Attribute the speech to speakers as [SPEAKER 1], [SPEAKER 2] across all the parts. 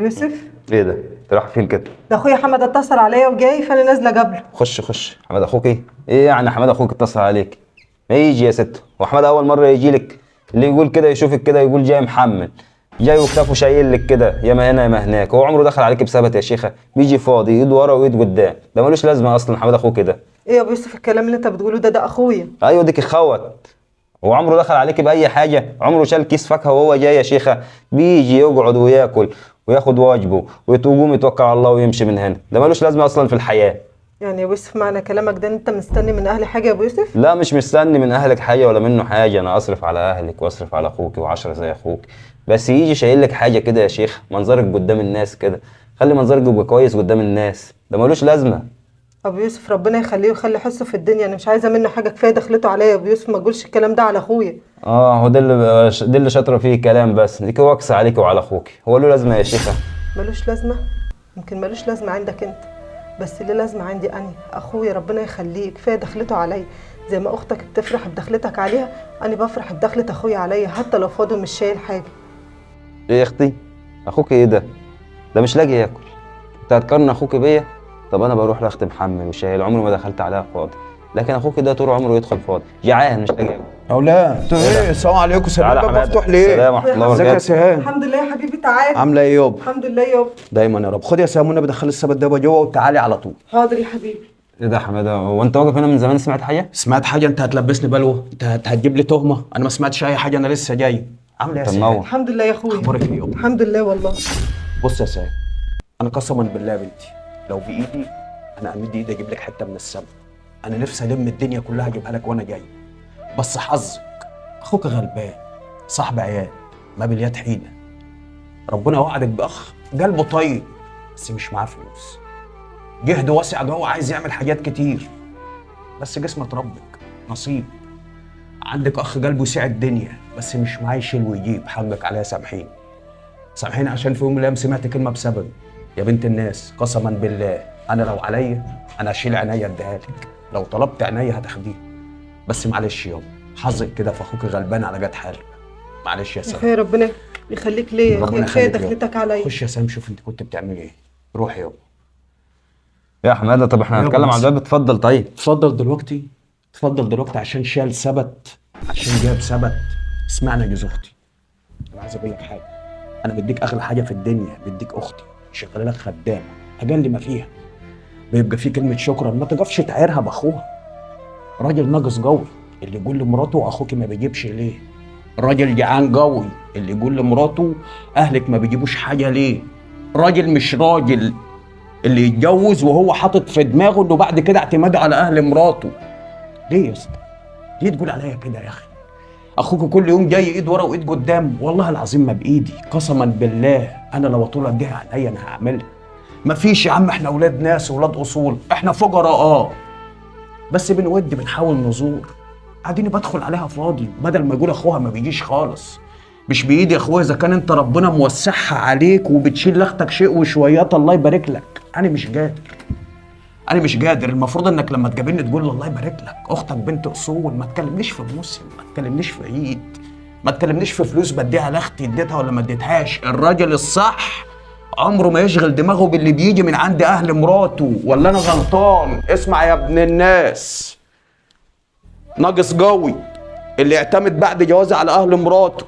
[SPEAKER 1] يوسف،
[SPEAKER 2] ايه ده؟ انت رايح فين كده؟
[SPEAKER 1] ده اخويا حمد اتصل عليا وجاي، فانا نازله قبله.
[SPEAKER 2] خش حماد اخوك. ايه يعني حماد اخوك اتصل عليك؟ ما يجي يا ست. هو حماد اول مره يجي لك؟ اللي يقول كده يشوفك كده يقول جاي محمل، جاي وكتافه شايل لك كده يا ما هنا يا ما هناك. هو عمره دخل عليك بثبت يا شيخه؟ بيجي فاضي، ايد ورا وايد قدام، ده ملوش لازمه اصلا حماد اخوك كده.
[SPEAKER 1] ايه يا ابو يوسف الكلام اللي انت بتقوله ده اخويا.
[SPEAKER 2] ايوه ديك خوت. هو عمره دخل عليك باي حاجه؟ عمره شال كيس فاكهه وهو جاي يا شيخه؟ بيجي يقعد وياكل وياخد واجبه ويقوم يتوكل على الله ويمشي من هنا، ده ملوش لازمه اصلا في الحياه.
[SPEAKER 1] يعني يا ابو يوسف معنى كلامك ده ان انت مستني من اهلي حاجه يا ابو يوسف؟
[SPEAKER 2] لا مش مستني من اهلك حاجه ولا منه حاجه، انا اصرف على اهلك واصرف على اخوك وعشرة زي اخوك، بس يجي شايل لك حاجه كده يا شيخ، منظرك قدام الناس كده، خلي منظرك يبقى كويس قدام الناس، ده ملوش لازمه.
[SPEAKER 1] ابو يوسف ربنا يخليه ويخلي حسه في الدنيا، انا مش عايزه منه حاجه، كفايه دخلته عليا يا ابو يوسف، ما تقولش الكلام ده على اخويا.
[SPEAKER 2] هو ده اللي شاطره فيه كلام، بس ديك وكس عليك وعلى اخوك، هو له لازمه يا شيخه؟
[SPEAKER 1] ملوش لازمه؟ يمكن ملوش لازمه عندك انت، بس اللي لازمه عندي انا اخويا، ربنا يخليه، كفايه دخلته عليا، زي ما اختك بتفرح بدخلتك عليها انا بفرح بدخلة اخويا عليا، حتى لو فاضي مش شايل حاجه.
[SPEAKER 2] ايه يا اختي؟ اخوك ايه ده مش لاقي ياكل، انت هتقارن اخوك بيا؟ طب انا بروح لاخت محمل وشايل، عمري ما دخلت عليها فاضي، لكن اخوك ده طول عمره يدخل فاضي جعان مش لاقي ياكل.
[SPEAKER 3] اولاد انتوا ايه؟ السلام عليكم. سلام
[SPEAKER 2] تعالى
[SPEAKER 3] باب
[SPEAKER 2] حماده.
[SPEAKER 3] مفتوح ليه؟
[SPEAKER 2] السلام ورحمه الله
[SPEAKER 3] ازيك يا
[SPEAKER 2] وبركاته.
[SPEAKER 3] سهام؟
[SPEAKER 1] الحمد لله يا حبيبي، تعالى.
[SPEAKER 3] عامله ايه يابا؟
[SPEAKER 1] الحمد لله يابا.
[SPEAKER 3] دايما يا رب. خد يا سهام والنبي دخل السبت ده جوه وتعالي على طول.
[SPEAKER 1] حاضر يا حبيبي.
[SPEAKER 2] ايه ده يا حماده؟ هو انت واقف هنا من زمان سمعت حاجه؟
[SPEAKER 3] سمعت حاجه؟ انت هتلبسني بلوه؟ انت هتجيب لي تهمه؟ انا ما سمعتش اي حاجه، انا لسه جاي. عامله ايه يا
[SPEAKER 2] تنور.
[SPEAKER 3] سهام؟
[SPEAKER 1] الحمد لله يا اخويا.
[SPEAKER 3] اخبارك ايه يابا؟
[SPEAKER 1] الحمد لله والله.
[SPEAKER 3] بص يا سهام، انا قسما بالله يا بنتي لو بايدي انا امد ايدي اجيب لك حته من السما، انا نفسي الم الدنيا كلها اجيبها لك وانا جاي، بس حظك اخوك غلبان صاحب عيال ما باليد حيله، ربنا وعدك باخ قلبه طيب بس مش معاه فلوس، جهد واسع جوه عايز يعمل حاجات كتير بس جسمك ربك نصيب. عندك اخ قلبه يسع الدنيا بس مش معاه يشيل ويجيب، حقك عليا سامحيني سامحيني عشان في يوم من الايام سمعت كلمه بسببي. يا بنت الناس قسما بالله انا لو عليا انا اشيل عينيا اديها لك، لو طلبت عينيا هتاخديها، بس معلش يابا حظك كده في اخوك غلبان على جد حالك، معلش يا
[SPEAKER 1] يا
[SPEAKER 3] سام.
[SPEAKER 1] اخويا ربنا يخليك ليا يا اخويا،
[SPEAKER 3] ربنا
[SPEAKER 1] كفايه
[SPEAKER 3] يخليك يابا.
[SPEAKER 1] دخلتك عليا.
[SPEAKER 3] خش يا سام شوف انت كنت بتعملي ايه، روح يابا.
[SPEAKER 2] يا حماده طب احنا
[SPEAKER 3] يابا
[SPEAKER 2] هنتكلم
[SPEAKER 3] بس.
[SPEAKER 2] على الباب، اتفضل. طيب
[SPEAKER 3] اتفضل دلوقتي، اتفضل دلوقتي عشان شال ثبت، عشان جاب ثبت. اسمعني يا جوز اختي، انا عايز اقول لك حاجه، انا بديك اغلى حاجه في الدنيا، بديك اختي شغاله لك خدامه اجل ما فيها، بيبقى في كلمه شكرا ما تقفش تعايرها باخوها. راجل ناقص قوي اللي يقول لمراته اخوك ما بيجيبش ليه، راجل جعان قوي اللي يقول لمراته اهلك ما بيجيبوش حاجه ليه، راجل مش راجل اللي يتجوز وهو حاطط في دماغه انه بعد كده اعتماده على اهل مراته. ليه يا اسطى؟ ليه تقول عليا كده يا اخي؟ اخوك كل يوم جاي ايد ورا وايد قدام، والله العظيم ما بايدي، قسما بالله انا لو اطول اديها عليا انا هعملها. مفيش يا عم، احنا اولاد ناس واولاد اصول، احنا فقراء بس بنود بنحاول نزور، قاعدين بدخل عليها فاضي بدل ما يقول اخوها ما بيجيش خالص. مش بايدي يا اخويا، اذا كان انت ربنا موسعها عليك وبتشيل لاختك شيء وشويات الله يبارك لك، انا مش قادر، انا مش قادر. المفروض انك لما تقابلني تقول لي الله يبارك لك اختك بنت اصول، ما تكلمنيش في موسم، ما تكلمنيش في عيد، ما تكلمنيش في فلوس بديها لاختي اديتها ولا ما اديتهاش. الراجل الصح عمره ما يشغل دماغه باللي بيجي من عند اهل مراته، ولا انا غلطان؟ اسمع يا ابن الناس، ناقص قوي اللي يعتمد بعد جوازه على اهل مراته،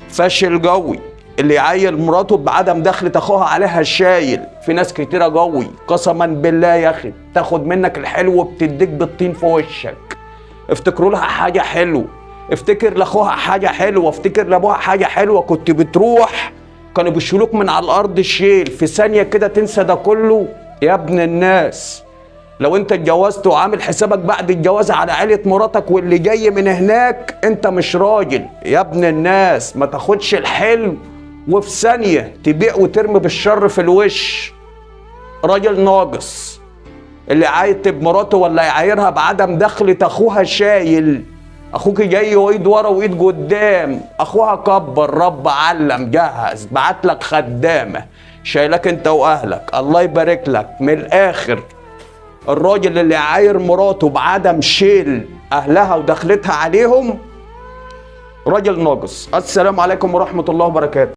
[SPEAKER 3] فاشل قوي اللي يعيل مراته بعدم دخلة اخوها عليها الشايل. في ناس كتيرة قوي قسما بالله يا اخي تاخد منك الحلو وبتديك بالطين في وشك. افتكروا لها حاجة حلوة، افتكر لاخوها حاجة حلوة، افتكر لابوها حاجة حلوة، كنت بتروح كانوا بيشيلوك من على الارض الشيل، في ثانية كده تنسى ده كله. يا ابن الناس لو انت اتجوزت وعامل حسابك بعد الجواز على عيلة مراتك واللي جاي من هناك، انت مش راجل يا ابن الناس. ما تاخدش الحلو وفي ثانية تبيع وترمي بالشر في الوش. راجل ناقص اللي عايتب مراته ولا يعايرها بعدم دخلة اخوها شايل. اخوك جاي وايد ورا وايد قدام، اخوها كبر رب علم جهز بعت لك خدامة شايلك انت واهلك، الله يبارك لك. من الاخر الراجل اللي يعاير مراته بعدم شيل اهلها ودخلتها عليهم راجل ناقص. السلام عليكم ورحمة الله وبركاته.